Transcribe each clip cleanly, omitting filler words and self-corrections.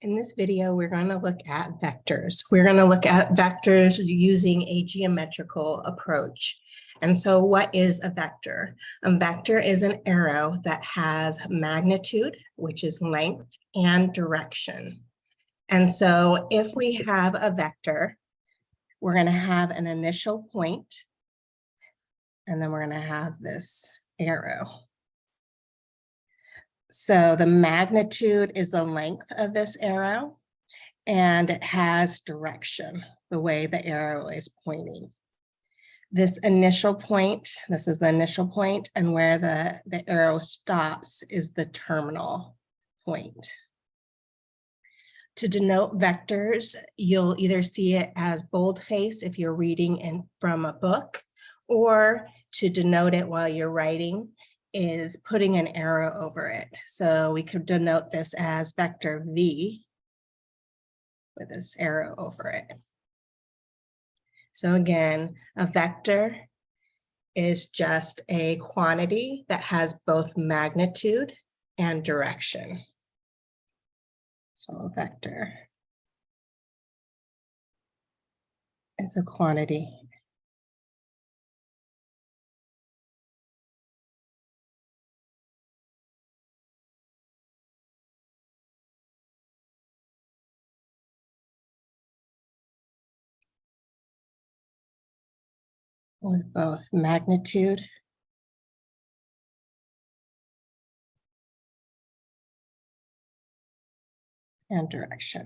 In this video, we're going to look at vectors. We're going to look at vectors using a geometrical approach. And so what is a vector? A vector is an arrow that has magnitude, which is length, and direction. And so if we have a vector, we're going to have an initial point, and then we're going to have this arrow. So the magnitude is the length of this arrow, and it has direction, the way the arrow is pointing. This initial point, this is the initial point, and where the arrow stops is the terminal point. To denote vectors, you'll either see it as boldface if you're reading from a book, or to denote it while you're writing is putting an arrow over it. So we could denote this as vector V with this arrow over it. So again, a vector is just a quantity that has both magnitude and direction. So a vector is a quantity. With both magnitude and direction.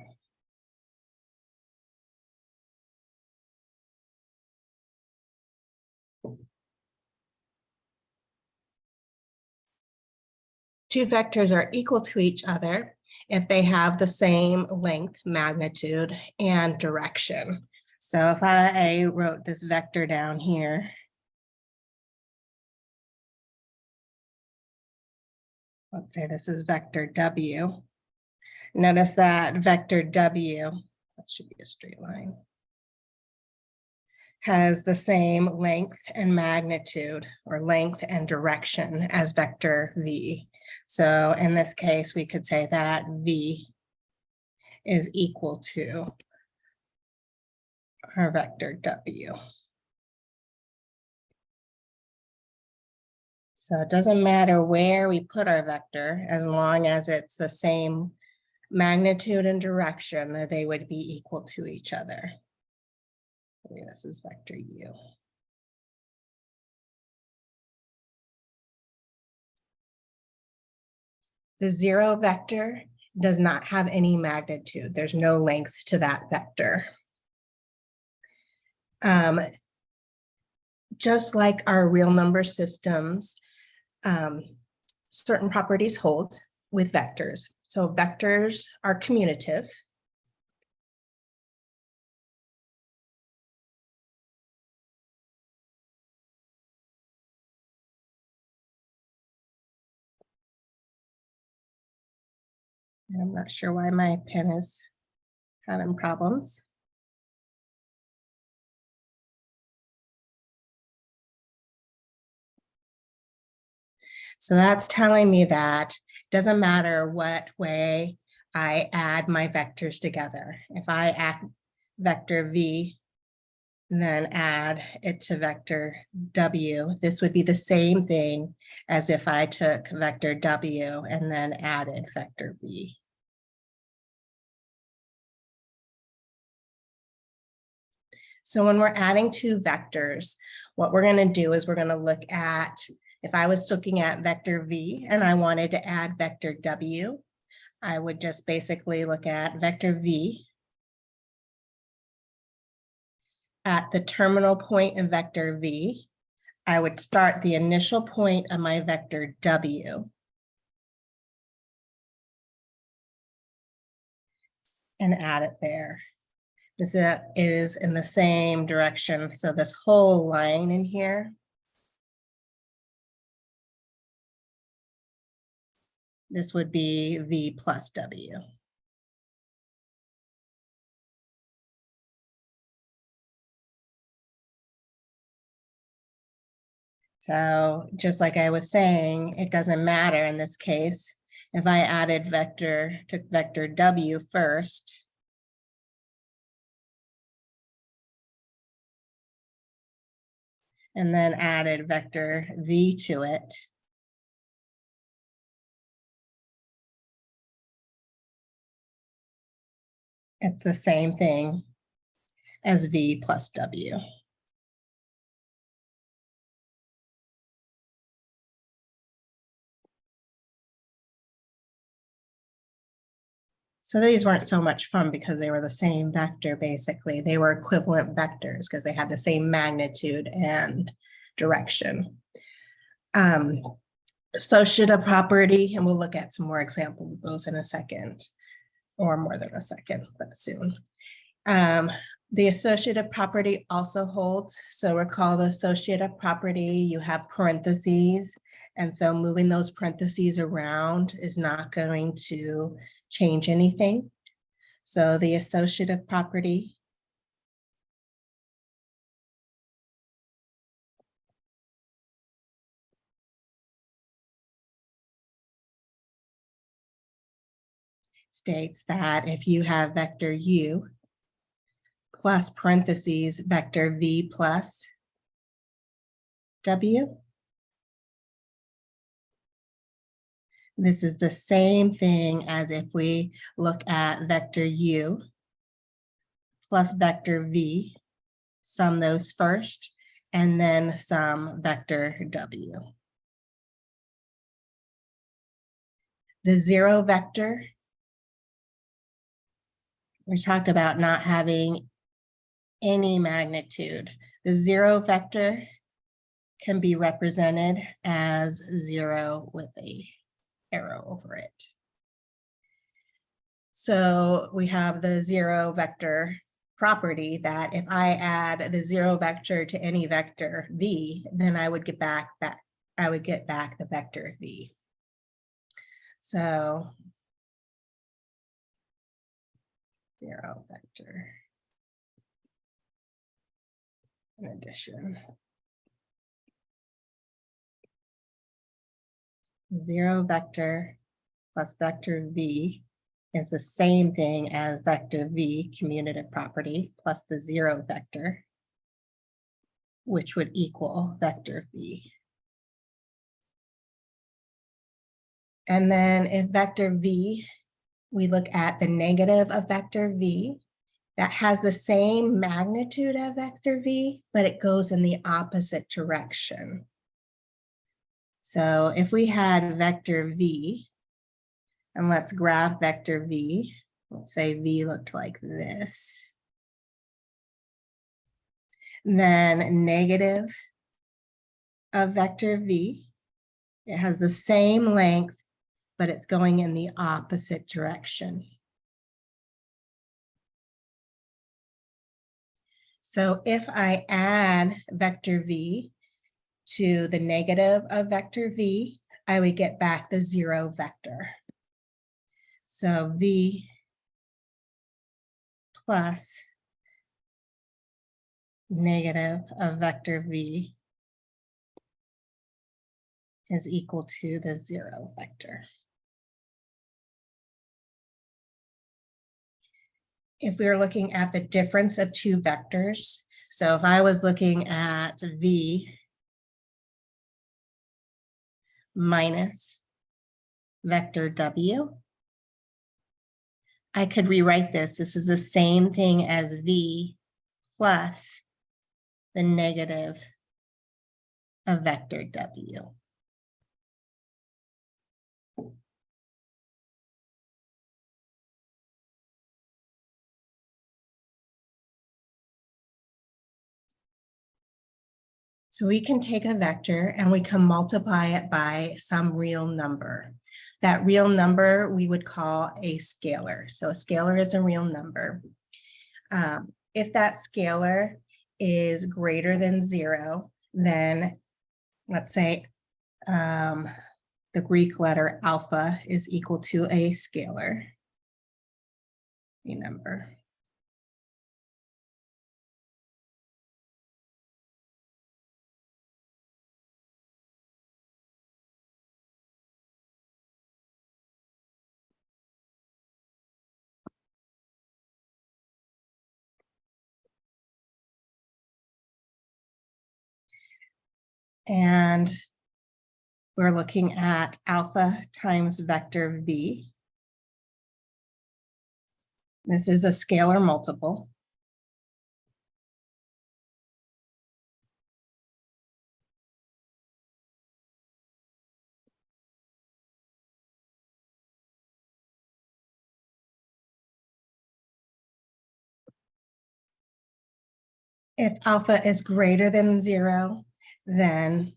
Two vectors are equal to each other if they have the same length, magnitude, and direction. So if I wrote this vector down here, let's say this is vector W. Notice that vector W, that should be a straight line, has the same length and magnitude, or length and direction, as vector V. So in this case, we could say that V is equal to our vector W. So it doesn't matter where we put our vector, as long as it's the same magnitude and direction, they would be equal to each other. Maybe this is vector U. The zero vector does not have any magnitude. There's no length to that vector. Just like our real number systems, certain properties hold with vectors. So vectors are commutative. And I'm not sure why my pen is having problems. So that's telling me that it doesn't matter what way I add my vectors together. If I add vector V and then add it to vector W, this would be the same thing as if I took vector W and then added vector V. So when we're adding two vectors, what we're going to do is we're going to look at, if I was looking at vector V and I wanted to add vector W, I would just basically look at vector V at the terminal point of vector V. I would start the initial point of my vector W and add it there. This is in the same direction. So this whole line in here, this would be V plus W. So just like I was saying, it doesn't matter in this case If I added took vector W first, and then added vector V to it, it's the same thing as V plus W. So these weren't so much fun because they were the same vector, basically. They were equivalent vectors because they had the same magnitude and direction. Associative property, and we'll look at some more examples of those in a second, or more than a second, but soon. The associative property also holds. So recall the associative property, you have parentheses. And so moving those parentheses around is not going to change anything. So the associative property states that if you have vector U plus parentheses vector V plus W, this is the same thing as if we look at vector U plus vector V, sum those first, and then sum vector W. The zero vector, we talked about not having any magnitude. The zero vector can be represented as 0 with a arrow over it. So we have the zero vector property that if I add the zero vector to any vector V, then I would get back the vector V. So zero vector in addition. Zero vector plus vector V is the same thing as vector V, commutative property, plus the zero vector, which would equal vector V. And then if vector V, we look at the negative of vector V, that has the same magnitude of vector V, but it goes in the opposite direction. So if we had vector V, and let's graph vector V, let's say V looked like this. Then negative of vector V, it has the same length, but it's going in the opposite direction. So if I add vector V to the negative of vector V, I would get back the zero vector. So V plus negative of vector V is equal to the zero vector. If we were looking at the difference of two vectors, so if I was looking at V minus vector W, I could rewrite this. This is the same thing as V plus the negative of vector W. So we can take a vector and we can multiply it by some real number. That real number we would call a scalar. So a scalar is a real number. If that scalar is greater than 0, then let's say the Greek letter alpha is equal to a scalar, a number. And we're looking at alpha times vector v. This is a scalar multiple. If alpha is greater than 0, then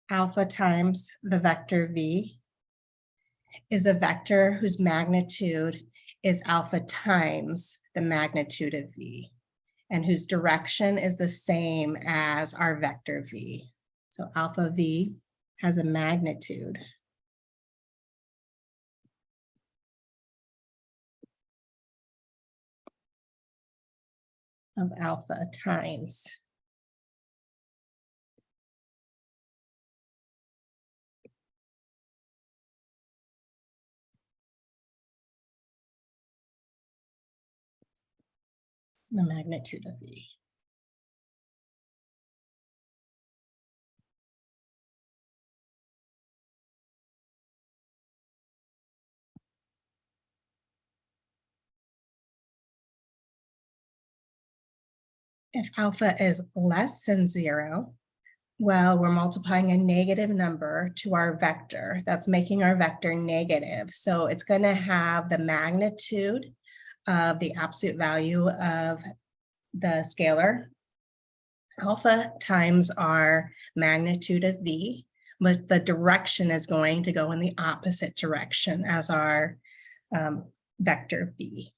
alpha times the vector v is a vector whose magnitude is alpha times the magnitude of v, and whose direction is the same as our vector v. So alpha v has a magnitude of alpha times the magnitude of v. If alpha is less than 0, well, we're multiplying a negative number to our vector. That's making our vector negative. So it's going to have the magnitude of the absolute value of the scalar alpha times our magnitude of v, but the direction is going to go in the opposite direction as our vector v.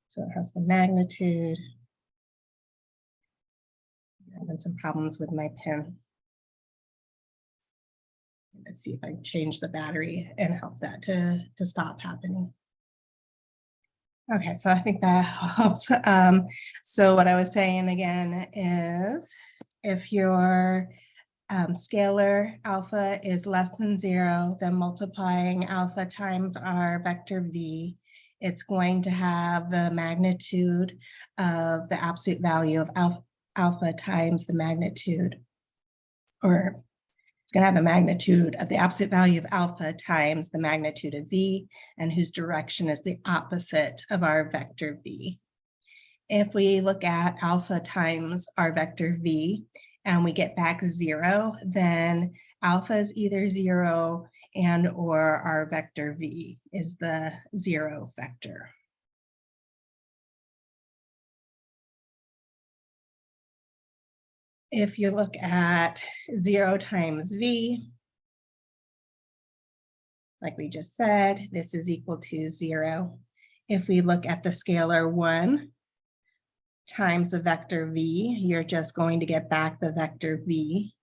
So it has the magnitude. I'm having some problems with my pen. Let's see if I can change the battery and help that to stop happening. Okay, so I think that helps. So what I was saying again is if your scalar alpha is less than 0, then multiplying alpha times our vector v, it's going to have the magnitude of the absolute value of alpha times the magnitude, or it's going to have the magnitude of the absolute value of alpha times the magnitude of v, and whose direction is the opposite of our vector v. If we look at alpha times our vector v and we get back 0, then alpha is either 0 and or our vector v is the 0 vector. If you look at 0 times v, like we just said, this is equal to 0. If we look at the scalar 1 times the vector v, you're just going to get back the vector v.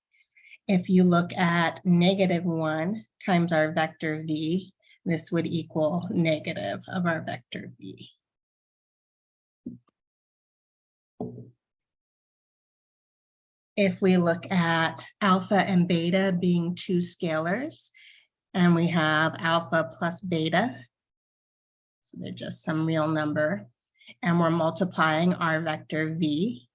If you look at -1 times our vector v, this would equal negative of our vector v. If we look at alpha and beta being two scalars, and we have alpha plus beta, so they're just some real number, and we're multiplying our vector v,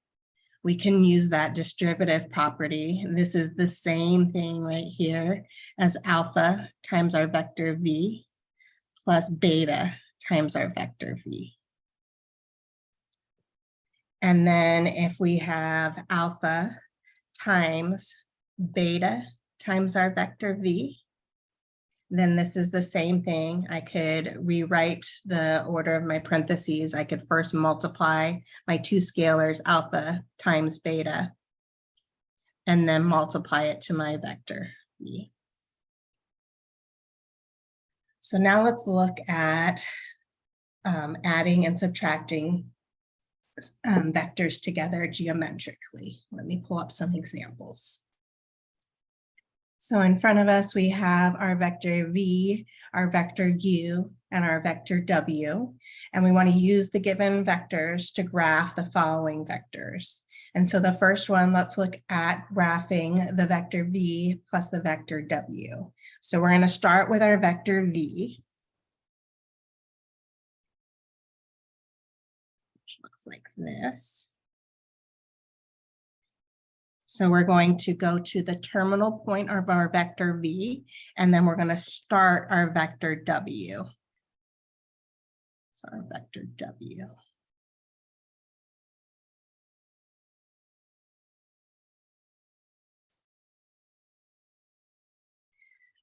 we can use that distributive property. This is the same thing right here as alpha times our vector v plus beta times our vector v. And then if we have alpha times beta times our vector v, then this is the same thing. I could rewrite the order of my parentheses. I could first multiply my two scalars alpha times beta, and then multiply it to my vector v. So now let's look at adding and subtracting vectors together geometrically. Let me pull up some examples. So in front of us, we have our vector v, our vector u, and our vector w. And we want to use the given vectors to graph the following vectors. And so the first one, let's look at graphing the vector v plus the vector w. So we're going to start with our vector v, which looks like this. So we're going to go to the terminal point of our vector v, and then we're going to start our vector w. So our vector w.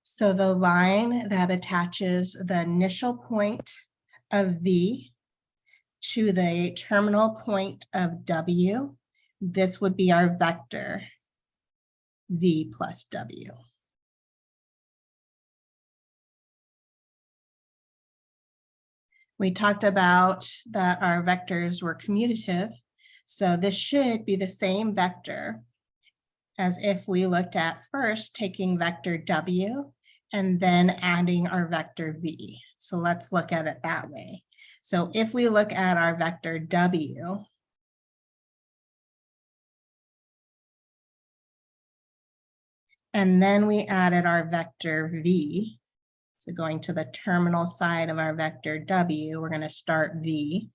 So the line that attaches the initial point of v to the terminal point of w, this would be our vector v plus w. We talked about that our vectors were commutative, so this should be the same vector as if we looked at first taking vector w and then adding our vector v. So let's look at it that way. So if we look at our vector w, and then we added our vector v, so going to the terminal side of our vector w, we're going to start v.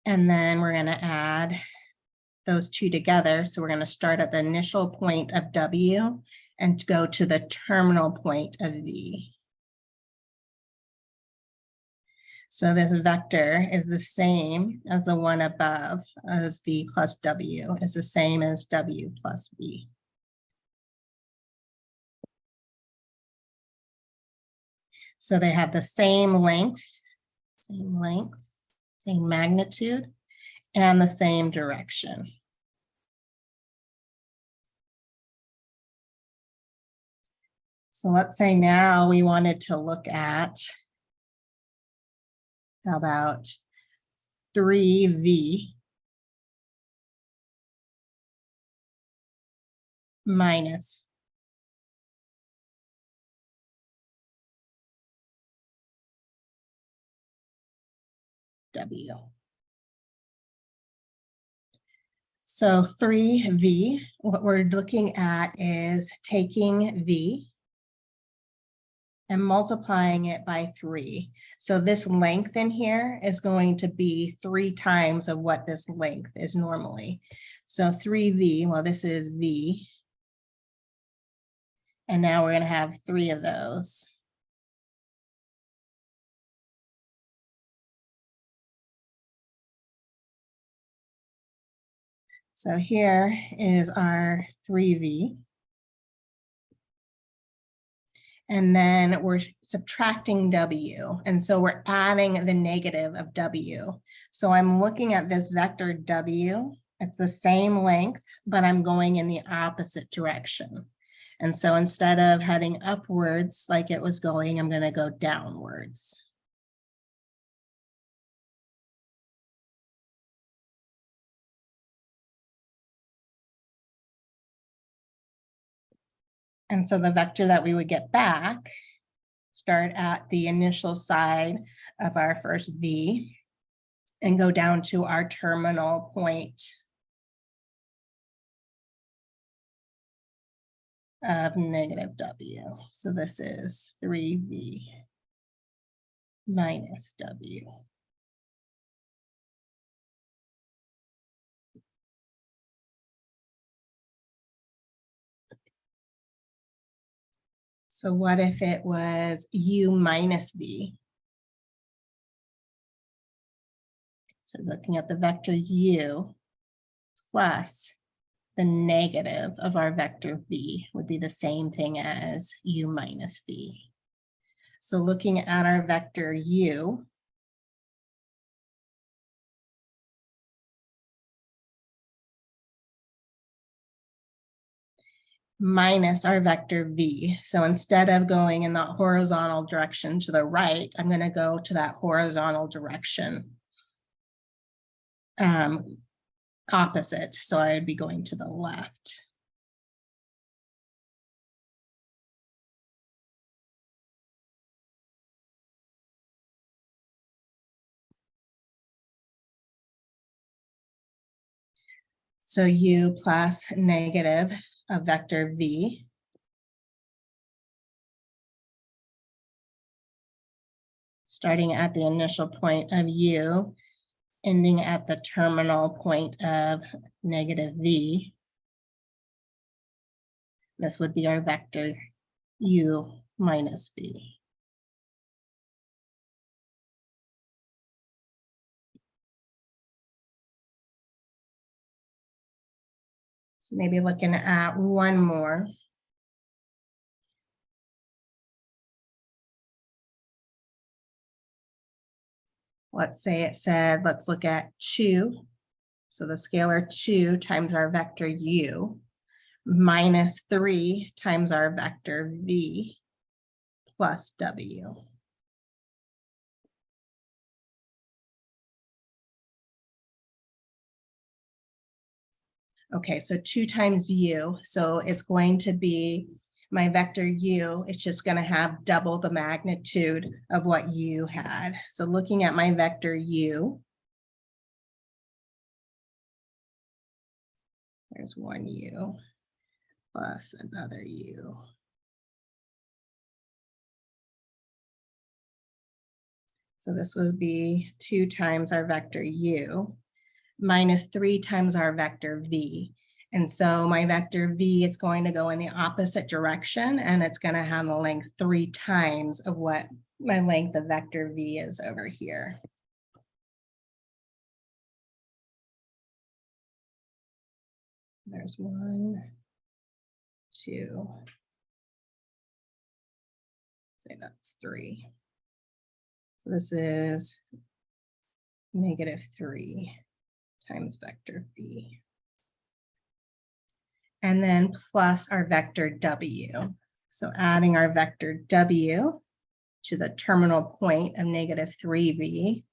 And then we're going to add those two together. So we're going to start at the initial point of w and go to the terminal point of v. So this vector is the same as the one above, as v plus w is the same as w plus v. So they have the same length, same magnitude, and the same direction. So let's say now we wanted to look at, how about 3v minus w. So 3v, what we're looking at is taking v and multiplying it by 3. So this length in here is going to be 3 times of what this length is normally. So 3v, well, this is v. And now we're going to have 3 of those. So here is our 3v. And then we're subtracting w. And so we're adding the negative of w. So I'm looking at this vector w. It's the same length, but I'm going in the opposite direction. And so instead of heading upwards like it was going, I'm going to go downwards. And so the vector that we would get back, start at the initial side of our first v and go down to our terminal point of negative w. So this is 3v minus w. So what if it was u minus v? So looking at the vector u plus the negative of our vector v would be the same thing as u minus v. So looking at our vector u, minus our vector v. So instead of going in the horizontal direction to the right, I'm going to go to that horizontal direction opposite. So I would be going to the left. So u plus negative a vector v starting at the initial point of u, ending at the terminal point of negative v. This would be our vector u minus v. So maybe looking at one more. Let's say it said, let's look at 2. So the scalar 2 times our vector u minus 3 times our vector v plus w. Okay, so 2 times u, so it's going to be my vector u, it's just going to have double the magnitude of what u had. So looking at my vector u, there's one u plus another u. So this would be 2 times our vector u minus 3 times our vector v. And so my vector v is going to go in the opposite direction, and it's going to have a length 3 times of what my length of vector v is over here. There's 1, 2, say that's 3. So this is negative 3 times vector v. And then plus our vector w. So adding our vector w to the terminal point of negative 3v.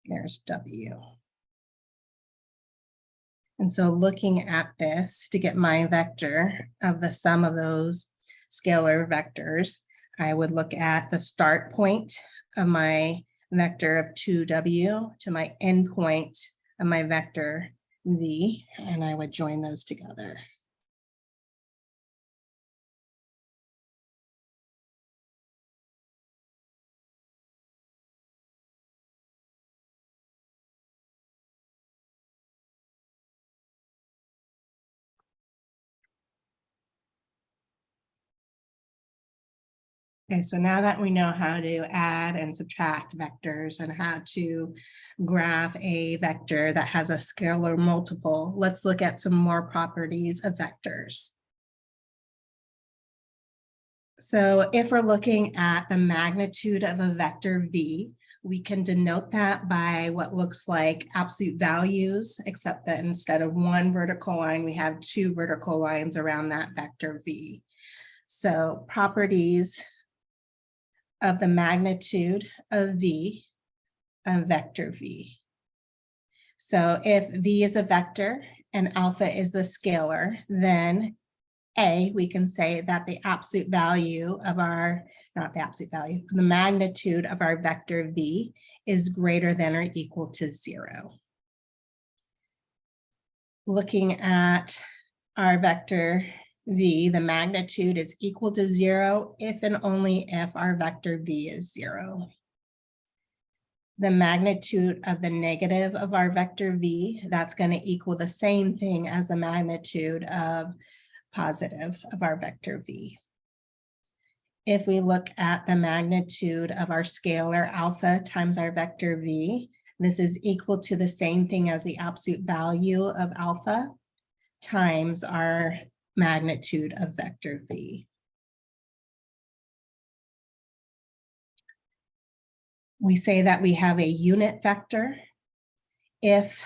There's w. And so looking at this to get my vector of the sum of those scalar vectors, I would look at the start point of my vector of 2w to my endpoint of my vector v, and I would join those together. Okay, so now that we know how to add and subtract vectors and how to graph a vector that has a scalar multiple, let's look at some more properties of vectors. So if we're looking at the magnitude of a vector v, we can denote that by what looks like absolute values, except that instead of one vertical line, we have 2 vertical lines around that vector v. So properties of the magnitude of v, of vector v. So if v is a vector and alpha is the scalar, then A, we can say that the absolute value of our, not the absolute value, the magnitude of our vector v is greater than or equal to 0. Looking at our vector v, the magnitude is equal to 0 if and only if our vector v is 0. The magnitude of the negative of our vector v, that's going to equal the same thing as the magnitude of positive of our vector v. If we look at the magnitude of our scalar alpha times our vector v, this is equal to the same thing as the absolute value of alpha times our magnitude of vector v. We say that we have a unit vector if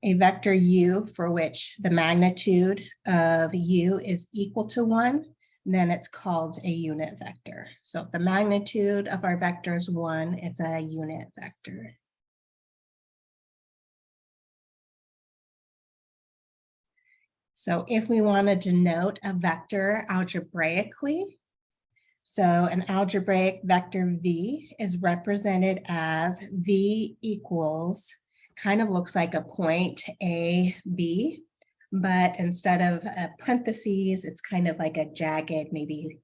a vector u for which the magnitude of u is equal to 1, then it's called a unit vector. So if the magnitude of our vector is 1, it's a unit vector. So if we want to denote a vector algebraically, So an algebraic vector V is represented as V equals, kind of looks like a point A, B, but instead of parentheses, it's kind of like a jagged, maybe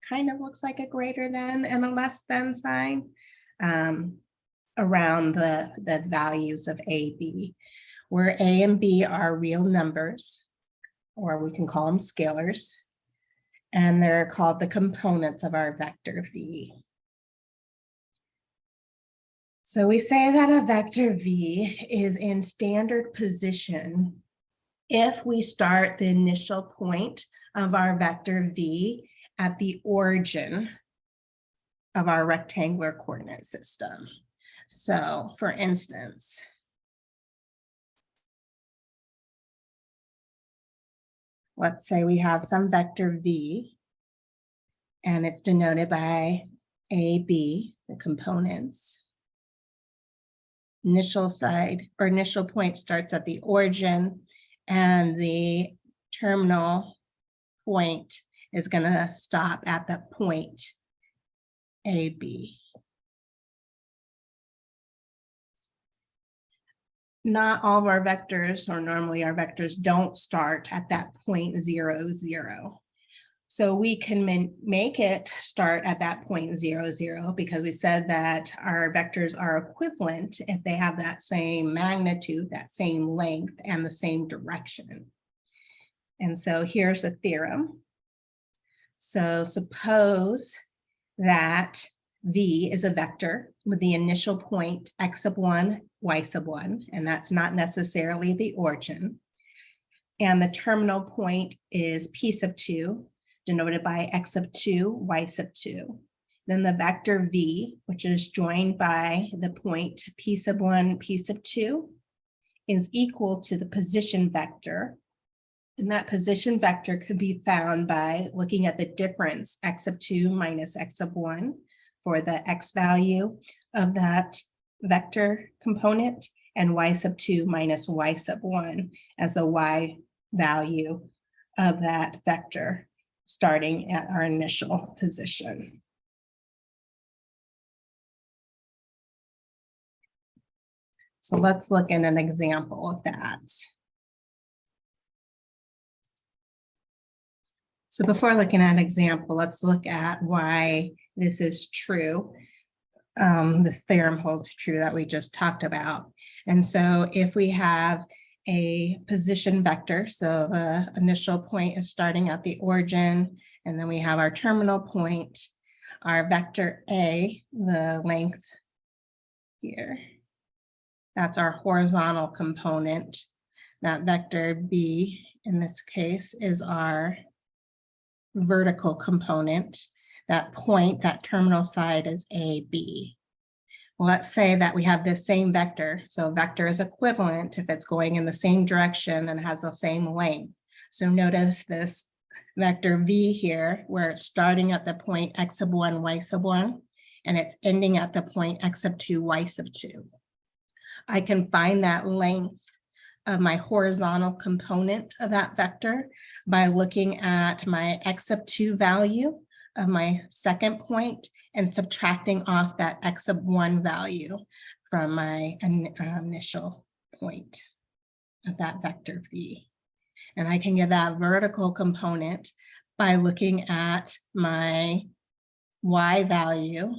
kind of looks like a greater than and a less than sign around the values of A, B, where A and B are real numbers, or we can call them scalars. And they're called the components of our vector V. So we say that a vector V is in standard position if we start the initial point of our vector V at the origin of our rectangular coordinate system. So for instance, let's say we have some vector V and it's denoted by AB, the components. Initial side or initial point starts at the origin and the terminal point is going to stop at the point AB. Not all of our vectors, or normally our vectors, don't start at that point 0, 0. So we can make it start at that point 0, 0 because we said that our vectors are equivalent if they have that same magnitude, that same length, and the same direction. And so here's a theorem. So suppose that V is a vector with the initial point x sub 1, y sub 1, and that's not necessarily the origin. And the terminal point is p sub 2, denoted by x sub 2, y sub 2. Then the vector V, which is joined by the point p sub 1, p sub 2, is equal to the position vector. And that position vector could be found by looking at the difference x sub 2 minus x sub 1 for the x value of that vector component, and y sub 2 minus y sub 1 as the y value of that vector starting at our initial position. So let's look at an example of that. So before looking at an example, let's look at why this is true. This theorem holds true that we just talked about. And so if we have a position vector, so the initial point is starting at the origin, and then we have our terminal point, our vector A, the length here, that's our horizontal component. That vector B, in this case, is our vertical component. That point, that terminal side is AB. Well, let's say that we have this same vector. So vector is equivalent if it's going in the same direction and has the same length. So notice this vector V here, where it's starting at the point x sub 1, y sub 1, and it's ending at the point x sub 2, y sub 2. I can find that length of my horizontal component of that vector by looking at my x sub 2 value of my second point and subtracting off that x sub 1 value from my initial point of that vector V. And I can get that vertical component by looking at my y value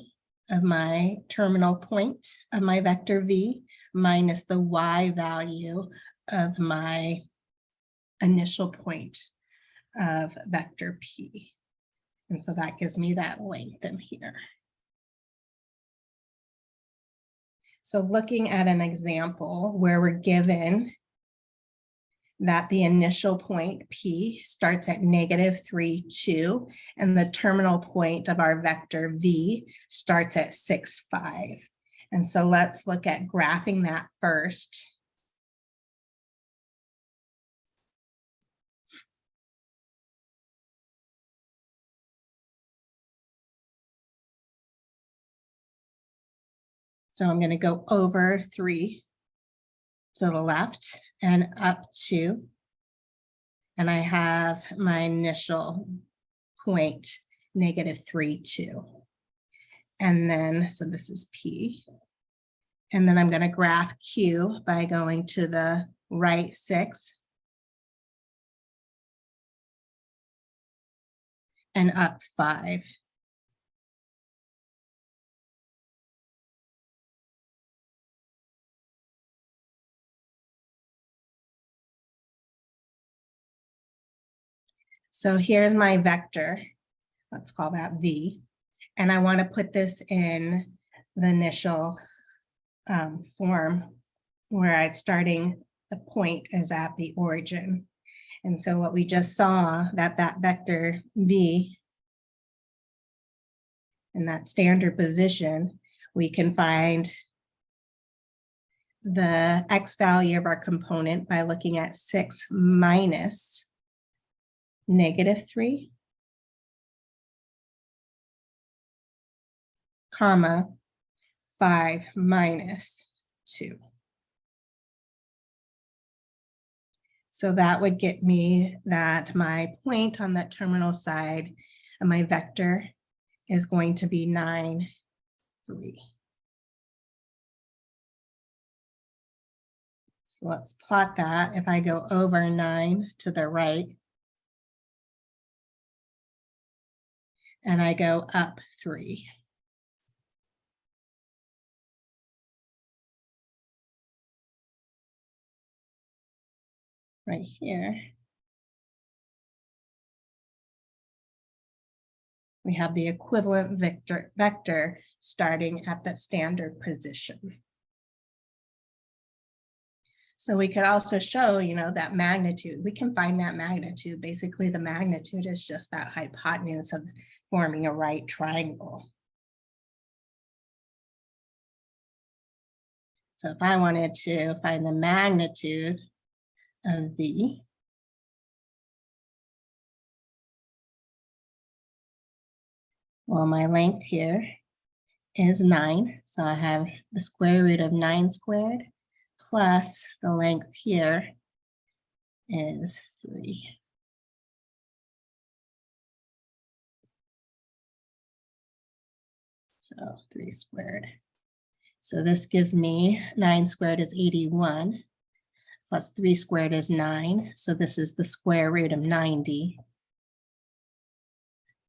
of my terminal point of my vector V minus the y value of my initial point of vector P. And so that gives me that length in here. So looking at an example where we're given that the initial point P starts at -3, 2, and the terminal point of our vector V starts at 6, 5. And so let's look at graphing that first. So I'm going to go over 3 to the left and up 2. And I have my initial point -3, 2. And then, so this is P. And then I'm going to graph Q by going to the right 6 and up 5. So here's my vector. Let's call that V. And I want to put this in the initial form where I'm starting, the point is at the origin. And so what we just saw, that vector V in that standard position, we can find the x value of our component by looking at 6 minus -3, comma, 5 minus 2. So that would get me that my point on that terminal side of my vector is going to be 9, 3. So let's plot that. If I go over 9 to the right, and I go up 3. Right here, we have the equivalent vector starting at the standard position. So we could also show, that magnitude. We can find that magnitude. Basically, the magnitude is just that hypotenuse of forming a right triangle. So if I wanted to find the magnitude of V, well, my length here is 9. So I have the square root of 9 squared plus the length here is 3. So 3 squared. So this gives me 9 squared is 81 plus 3 squared is 9. So this is the square root of 90. You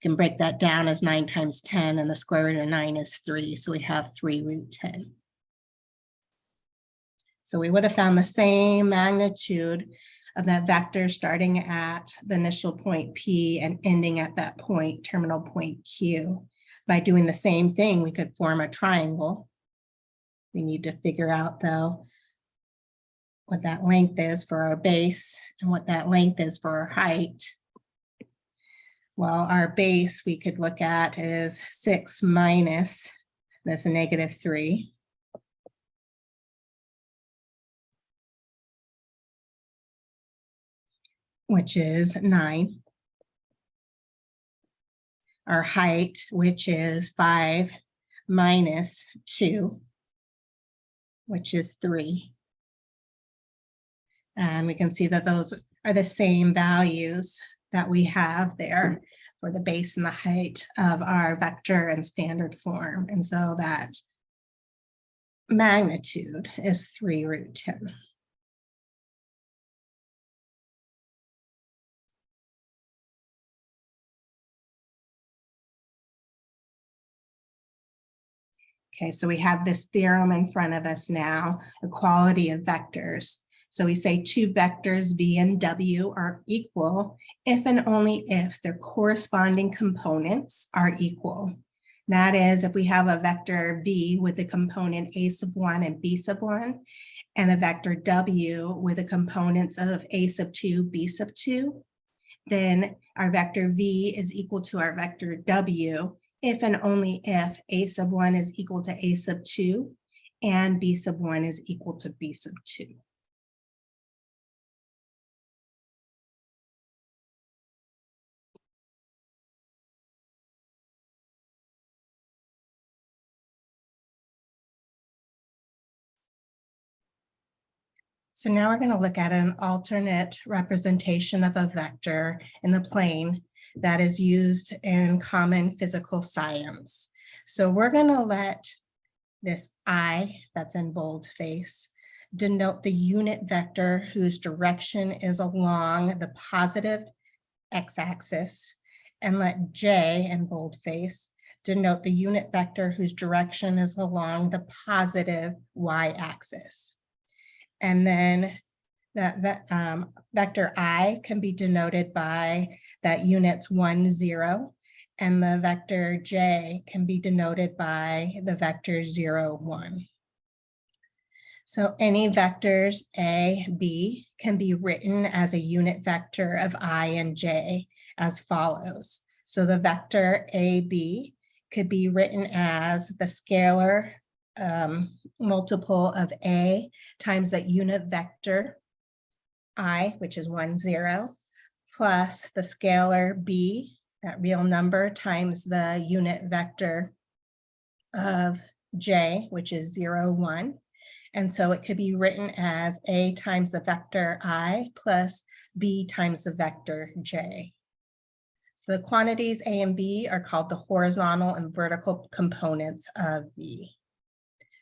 can break that down as 9 times 10, and the square root of 9 is 3. So we have 3 root 10. So we would have found the same magnitude of that vector starting at the initial point P and ending at that point, terminal point Q. By doing the same thing, we could form a triangle. We need to figure out, though, what that length is for our base and what that length is for our height. Well, our base we could look at is 6 minus this -3. Which is 9. Our height, which is 5 minus 2, which is 3. And we can see that those are the same values that we have there for the base and the height of our vector and standard form. And so that magnitude is 3 root 10. Okay, so we have this theorem in front of us now, equality of vectors. So we say 2 vectors V and W are equal if and only if their corresponding components are equal. That is, if we have a vector V with a component A sub 1 and B sub 1, and a vector W with the components of A sub 2, B sub 2, then our vector V is equal to our vector W if and only if A sub 1 is equal to A sub 2 and B sub 1 is equal to B sub 2. So now we're going to look at an alternate representation of a vector in the plane that is used in common physical science. So we're going to let this I that's in boldface denote the unit vector whose direction is along the positive x-axis, and let J in boldface denote the unit vector whose direction is along the positive y-axis. And then that vector I can be denoted by that units 1, 0, and the vector J can be denoted by the vector 0, 1. So any vectors A, B can be written as a unit vector of I and J as follows. So the vector AB could be written as the scalar multiple of A times that unit vector I, which is 1, 0, plus the scalar B, that real number, times the unit vector of J, which is 0, 1. And so it could be written as A times the vector I plus B times the vector J. So the quantities A and B are called the horizontal and vertical components of V.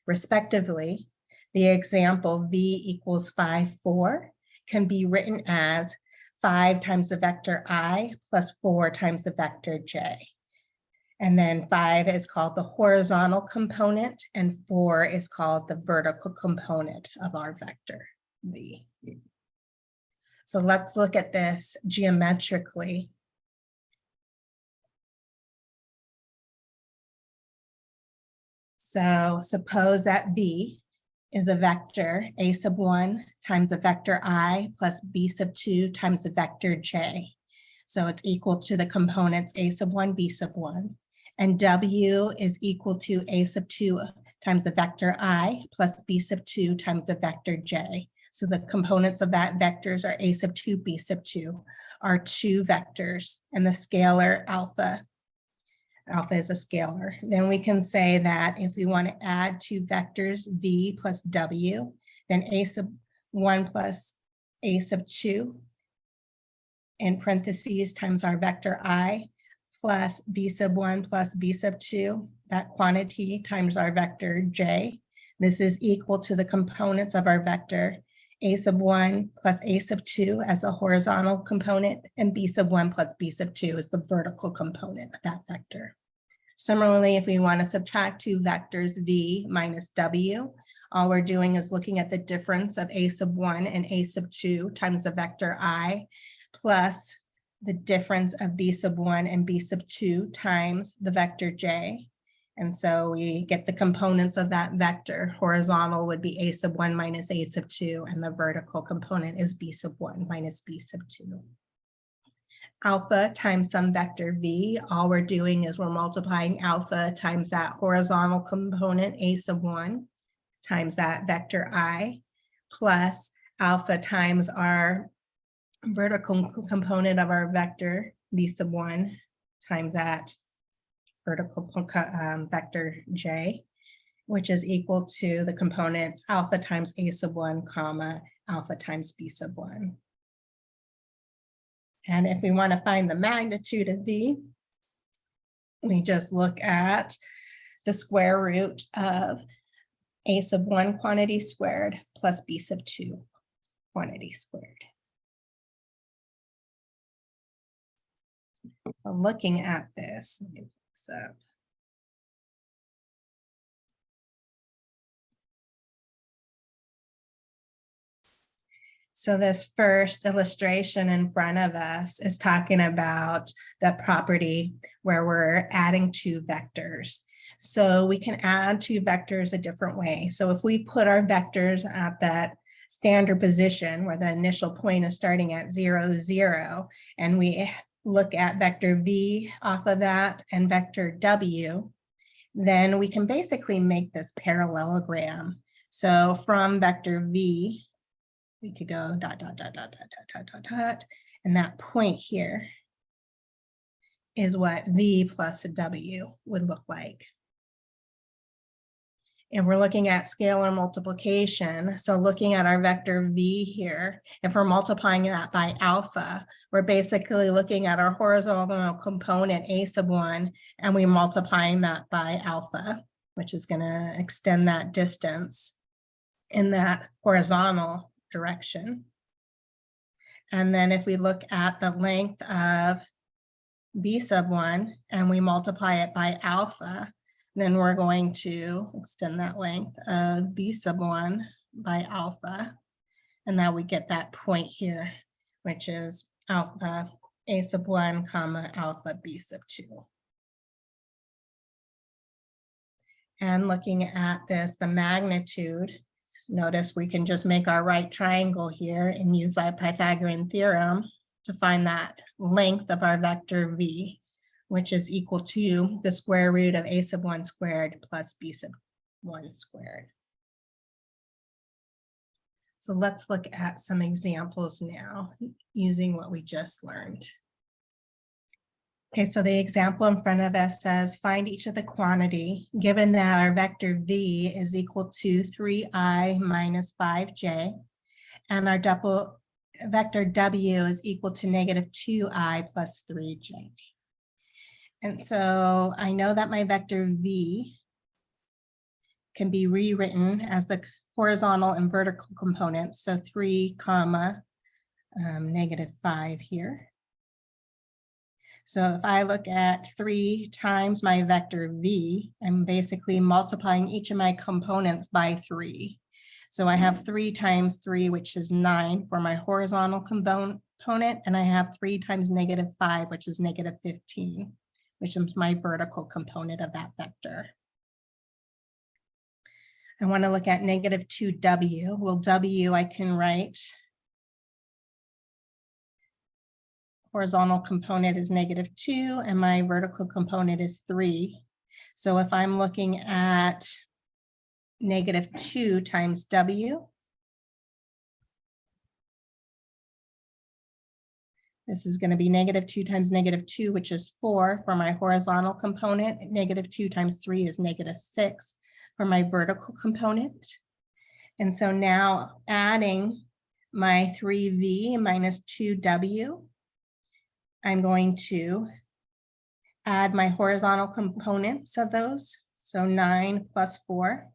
Respectively, the example V equals 5, 4 can be written as 5 times the vector I plus 4 times the vector J. And then 5 is called the horizontal component and 4 is called the vertical component of our vector V. So let's look at this geometrically. So suppose that V is a vector A sub 1 times the vector I plus B sub 2 times the vector J. So it's equal to the components A sub 1, B sub 1. And W is equal to A sub 2 times the vector I plus B sub 2 times the vector J. So the components of that vectors are A sub 2, B sub 2 are 2 vectors, and the scalar alpha is a scalar. Then we can say that if we want to add 2 vectors V plus W, then A sub 1 plus A sub 2 in parentheses times our vector I plus B sub 1 plus B sub 2, that quantity times our vector J. This is equal to the components of our vector A sub 1 plus A sub 2 as the horizontal component, and B sub 1 plus B sub 2 is the vertical component of that vector. Similarly, if we want to subtract 2 vectors V minus W, all we're doing is looking at the difference of A sub 1 and A sub 2 times the vector I plus the difference of B sub 1 and B sub 2 times the vector J. And so we get the components of that vector. Horizontal would be A sub 1 minus A sub 2, and the vertical component is B sub 1 minus B sub 2. Alpha times some vector V, all we're doing is we're multiplying alpha times that horizontal component A sub 1 times that vector I plus alpha times our vertical component of our vector B sub 1 times that vertical vector J, which is equal to the components alpha times A sub 1 comma alpha times B sub 1. And if we want to find the magnitude of V, we just look at the square root of A sub 1 quantity squared plus B sub 2 quantity squared. So looking at this, let me put this up. So this first illustration in front of us is talking about the property where we're adding 2 vectors. So we can add 2 vectors a different way. So if we put our vectors at that standard position where the initial point is starting at 0, 0, and we look at vector V off of that and vector W, then we can basically make this parallelogram. So from vector V, we could go dot, dot, dot, dot, dot, dot, dot, dot, and that point here is what V plus W would look like. If we're looking at scalar multiplication, so looking at our vector v here, if we're multiplying that by alpha, we're basically looking at our horizontal component a sub 1, and we're multiplying that by alpha, which is going to extend that distance in that horizontal direction. And then if we look at the length of b sub 1 and we multiply it by alpha, then we're going to extend that length of b sub 1 by alpha. And now we get that point here, which is alpha a sub 1 comma alpha b sub 2. And looking at this, the magnitude, notice we can just make our right triangle here and use that Pythagorean theorem to find that length of our vector v, which is equal to the square root of a sub 1 squared plus b sub 1 squared. So let's look at some examples now using what we just learned. Okay, so the example in front of us says, find each of the quantity, given that our vector v is equal to 3i minus 5j, and our double vector w is equal to negative 2i plus 3j. And so I know that my vector v can be rewritten as the horizontal and vertical components, so 3 comma negative 5 here. So if I look at 3 times my vector v, I'm basically multiplying each of my components by 3. So I have 3 times 3, which is 9 for my horizontal component, and I have 3 times negative 5, which is negative 15, which is my vertical component of that vector. I want to look at negative 2w. Well, w I can write horizontal component is negative 2 and my vertical component is 3. So if I'm looking at negative 2 times w, this is going to be negative 2 times negative 2, which is 4 for my horizontal component. Negative 2 times 3 is negative 6 for my vertical component. And so now adding my 3v minus 2w, I'm going to add my horizontal components of those. So 9 plus 4,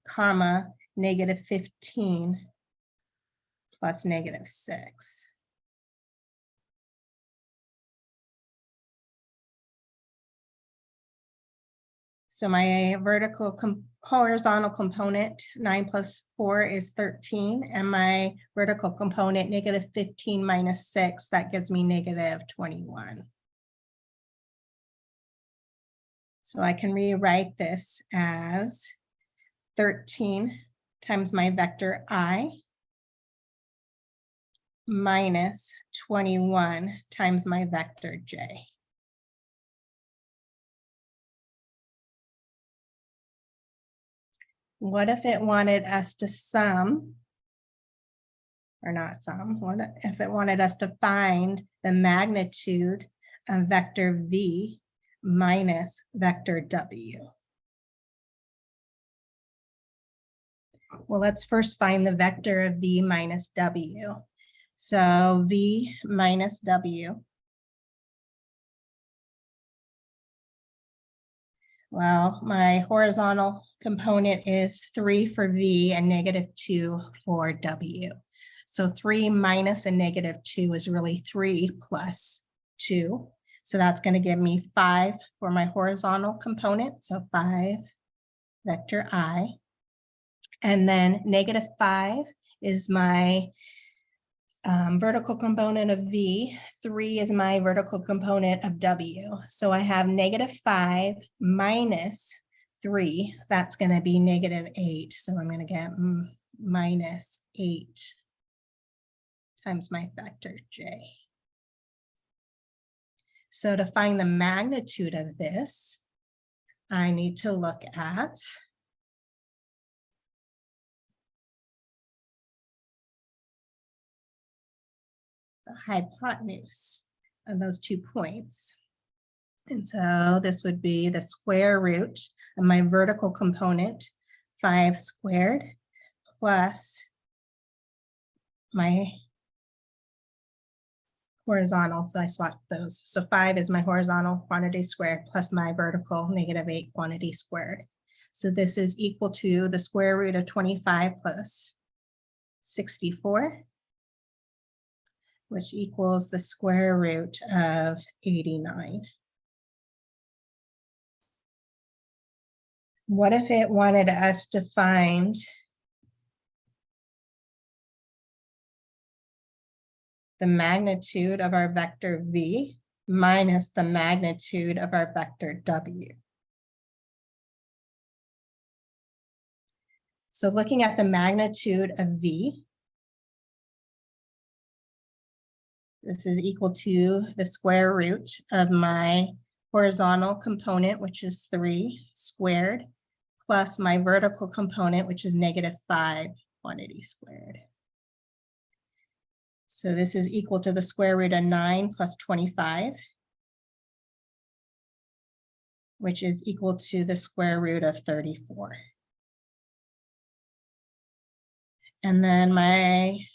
comma, negative 15 plus negative 6. So my horizontal component, 9 plus 4 is 13, and my vertical component, negative 15 minus 6, that gives me negative 21. So I can rewrite this as 13 times my vector I minus 21 times my vector j. What if it wanted us to sum, or not sum, what if it wanted us to find the magnitude of vector v minus vector w? Well, let's first find the vector of v minus w. So v minus w. Well, my horizontal component is 3 for v and negative 2 for w. So 3 minus a negative 2 is really 3 plus 2. So that's going to give me 5 for my horizontal component. So 5 vector I. And then negative 5 is my vertical component of v. 3 is my vertical component of w. So I have negative 5 minus 3. That's going to be negative 8. So I'm going to get minus 8 times my vector j. So to find the magnitude of this, I need to look at the hypotenuse of those 2 points. And so this would be the square root of my vertical component, 5 squared, plus my horizontal, so I swapped those. So 5 is my horizontal quantity squared plus my vertical -8 quantity squared. So this is equal to the square root of 25 plus 64, which equals the square root of 89. What if it wanted us to find the magnitude of our vector v minus the magnitude of our vector w? So looking at the magnitude of v, this is equal to the square root of my horizontal component, which is 3 squared, plus my vertical component, which is -5 quantity squared. So this is equal to the square root of 9 plus 25, which is equal to the square root of 34. And then my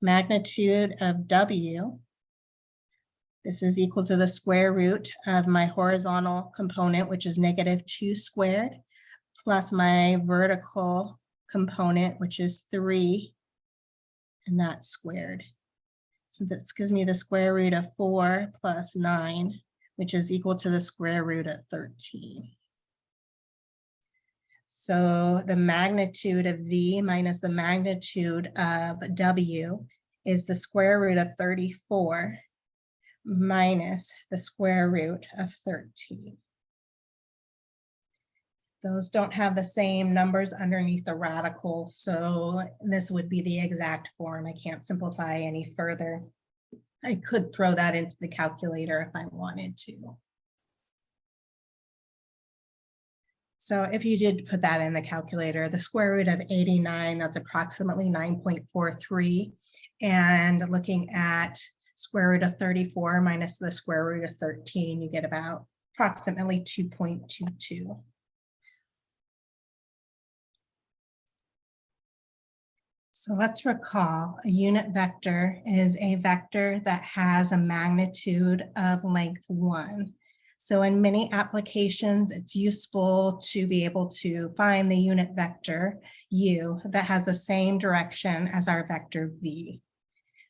magnitude of w, this is equal to the square root of my horizontal component, which is -2 squared, plus my vertical component, which is 3, and that's squared. So this gives me the square root of 4 plus 9, which is equal to the square root of 13. So the magnitude of v minus the magnitude of w is the square root of 34 minus the square root of 13. Those don't have the same numbers underneath the radical, so this would be the exact form. I can't simplify any further. I could throw that into the calculator if I wanted to. So if you did put that in the calculator, the square root of 89, that's approximately 9.43. And looking at square root of 34 minus the square root of 13, you get about approximately 2.22. So let's recall a unit vector is a vector that has a magnitude of length 1. So in many applications, it's useful to be able to find the unit vector u that has the same direction as our vector v.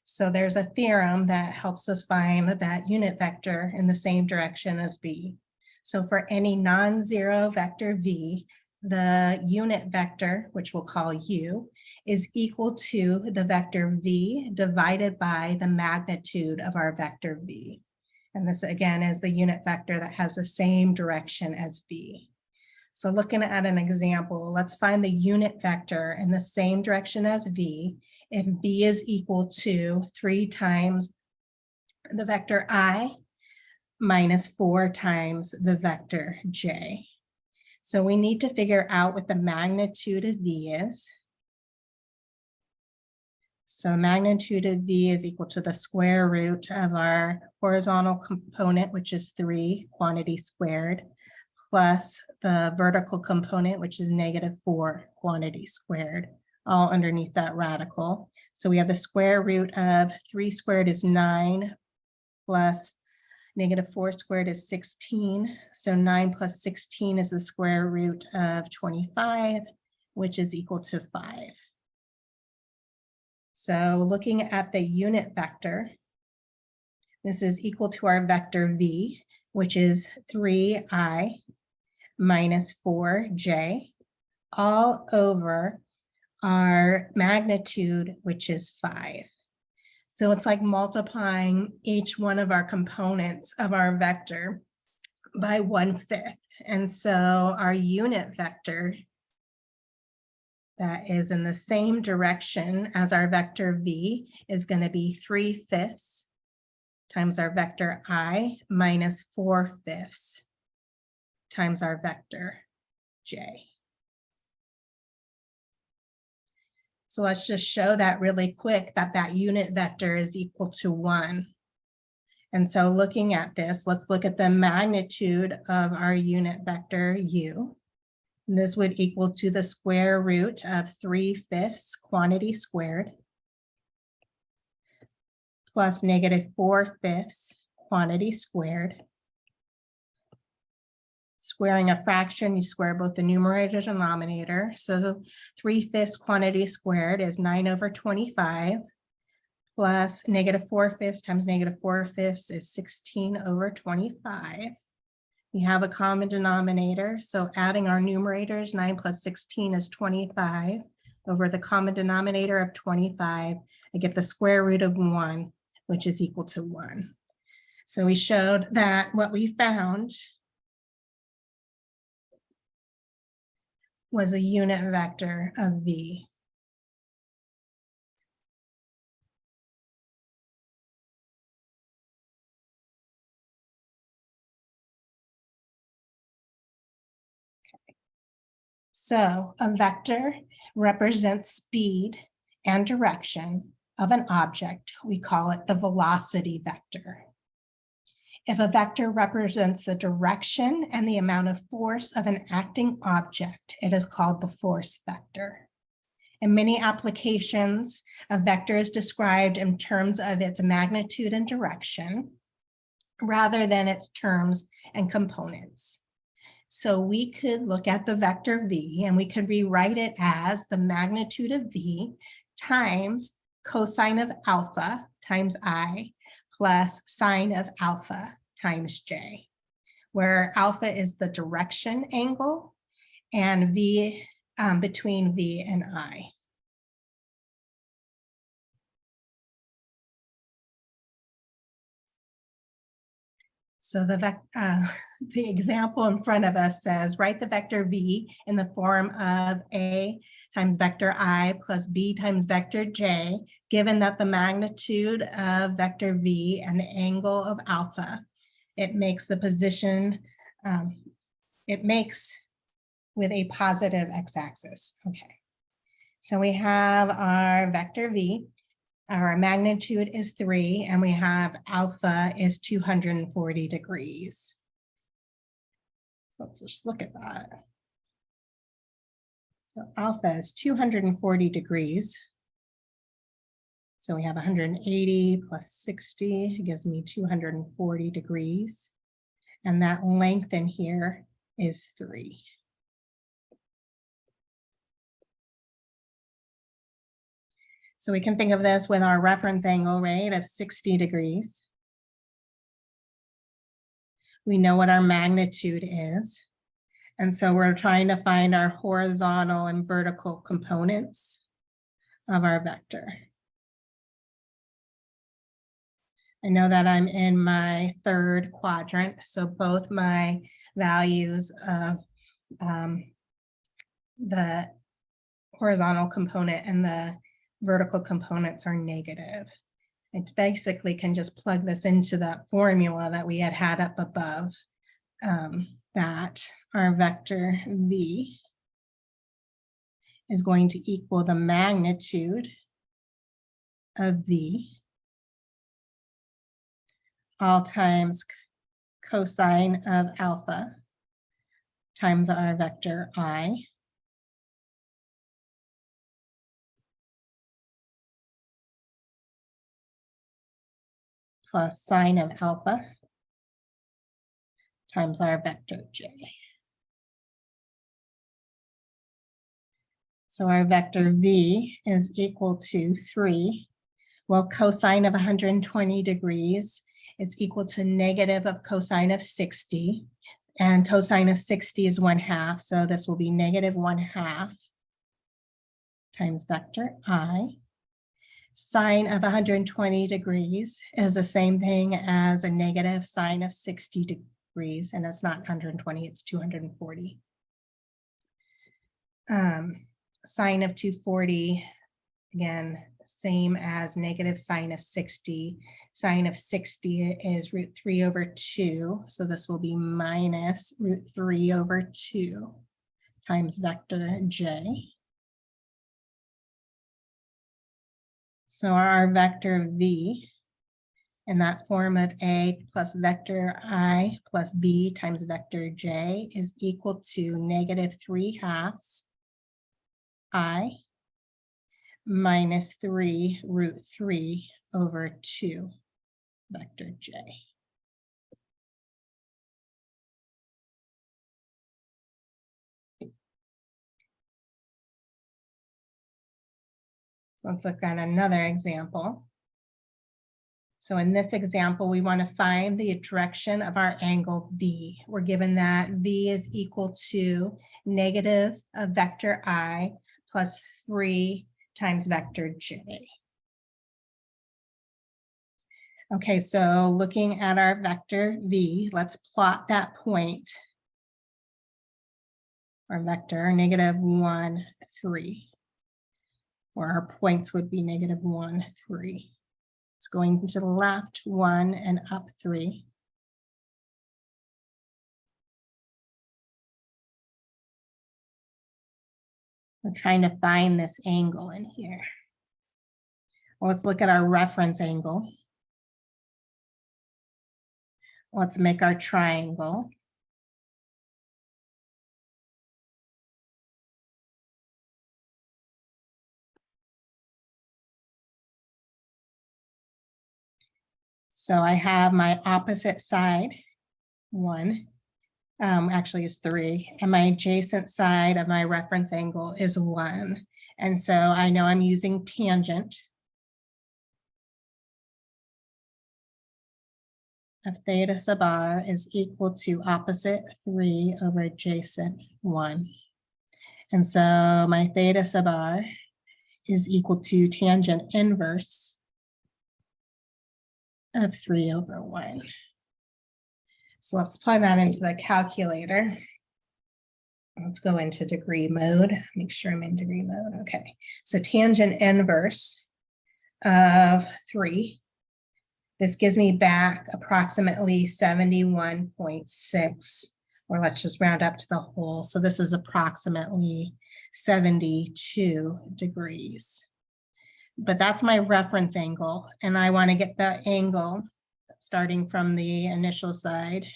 So there's a theorem that helps us find that unit vector in the same direction as v. So for any non-zero vector v, the unit vector, which we'll call u, is equal to the vector v divided by the magnitude of our vector v. And this again is the unit vector that has the same direction as v. So looking at an example, let's find the unit vector in the same direction as v if v is equal to 3 times the vector I minus 4 times the vector j. So we need to figure out what the magnitude of v is. So the magnitude of v is equal to the square root of our horizontal component, which is 3 quantity squared, plus the vertical component, which is -4 quantity squared, all underneath that radical. So we have the square root of 3 squared is 9, plus -4 squared is 16. So 9 plus 16 is the square root of 25, which is equal to 5. So looking at the unit vector, this is equal to our vector v, which is 3i minus 4j, all over our magnitude, which is 5. So it's like multiplying each one of our components of our vector by 1/5. And so our unit vector that is in the same direction as our vector v is going to be 3/5 times our vector I minus 4/5 times our vector j. So let's just show that really quick, that that unit vector is equal to 1. And so looking at this, let's look at the magnitude of our unit vector u. And this would equal to the square root of 3/5 quantity squared plus -4/5 quantity squared. Squaring a fraction, you square both the numerator and denominator. So 3/5 quantity squared is 9/25 plus -4/5 times -4/5 is 16/25. We have a common denominator, so adding our numerators, 9 plus 16 is 25 over the common denominator of 25. I get the square root of 1, which is equal to 1. So we showed that what we found was a unit vector of v. So a vector represents speed and direction of an object. We call it the velocity vector. If a vector represents the direction and the amount of force of an acting object, it is called the force vector. In many applications, a vector is described in terms of its magnitude and direction rather than its terms and components. So we could look at the vector v and we could rewrite it as the magnitude of v times cosine of alpha times I plus sine of alpha times j, where alpha is the direction angle and v between v and I. So the example in front of us says, write the vector v in the form of a times vector I plus b times vector j, given that the magnitude of vector v and the angle of alpha, it makes the position, it makes with a positive x-axis. Okay, so we have our vector v. Our magnitude is 3, and we have alpha is 240 degrees. So let's just look at that. So alpha is 240 degrees. So we have 180 plus 60 gives me 240 degrees. And that length in here is 3. So we can think of this with our reference angle, right, of 60 degrees. We know what our magnitude is. And so we're trying to find our horizontal and vertical components of our vector. I know that I'm in my third quadrant, so both my values of the horizontal component and the vertical components are negative. I basically can just plug this into that formula that we had up above, that our vector v is going to equal the magnitude of v all times cosine of alpha times our vector I plus sine of alpha times our vector j. So our vector v is equal to 3. Well, cosine of 120 degrees, it's equal to negative of cosine of 60. And cosine of 60 is 1/2. So this will be negative 1/2 times vector I. Sine of 120 degrees is the same thing as a negative sine of 60 degrees, and it's not 120, it's 240. Sine of 240, again, same as negative sine of 60. Sine of 60 is √3/2, so this will be minus √3/2 times vector j. So our vector v And that form of A plus vector I plus B times vector J is equal to -3/2 I minus 3√3 over 2 vector J. So let's look at another example. So in this example, we want to find the direction of our angle V. We're given that V is equal to negative a vector I plus 3 times vector J. Okay, so looking at our vector V, let's plot that point or vector -1, 3, where our points would be -1, 3. It's going to the left 1 and up 3. We're trying to find this angle in here. Well, let's look at our reference angle. Let's make our triangle. So I have my opposite side, 1, actually it's 3, and my adjacent side of my reference angle is 1. And so I know I'm using tangent of theta sub r is equal to opposite 3 over adjacent 1. And so my theta sub r is equal to tangent inverse of 3 over 1. So let's plug that into the calculator. Let's go into degree mode. Make sure I'm in degree mode. Okay, so tangent inverse of 3. This gives me back approximately 71.6, or let's just round up to the whole. So this is approximately 72 degrees. But that's my reference angle, and I want to get the angle starting from the initial side.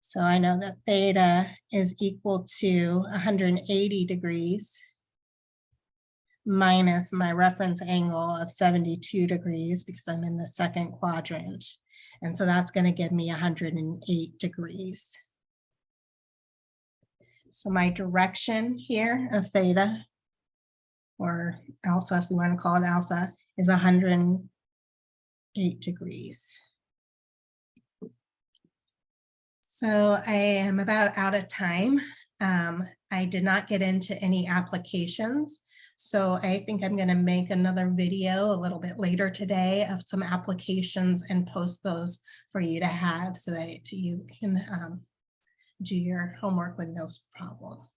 So I know that theta is equal to 180 degrees minus my reference angle of 72 degrees because I'm in the second quadrant. And so that's going to give me 108 degrees. So my direction here of theta, or alpha, if we want to call it alpha, is 108 degrees. So I am about out of time. I did not get into any applications. So I think I'm going to make another video a little bit later today of some applications and post those for you to have so that you can do your homework with no problem.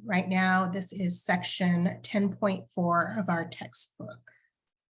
Right now, this is section 10.4 of our textbook.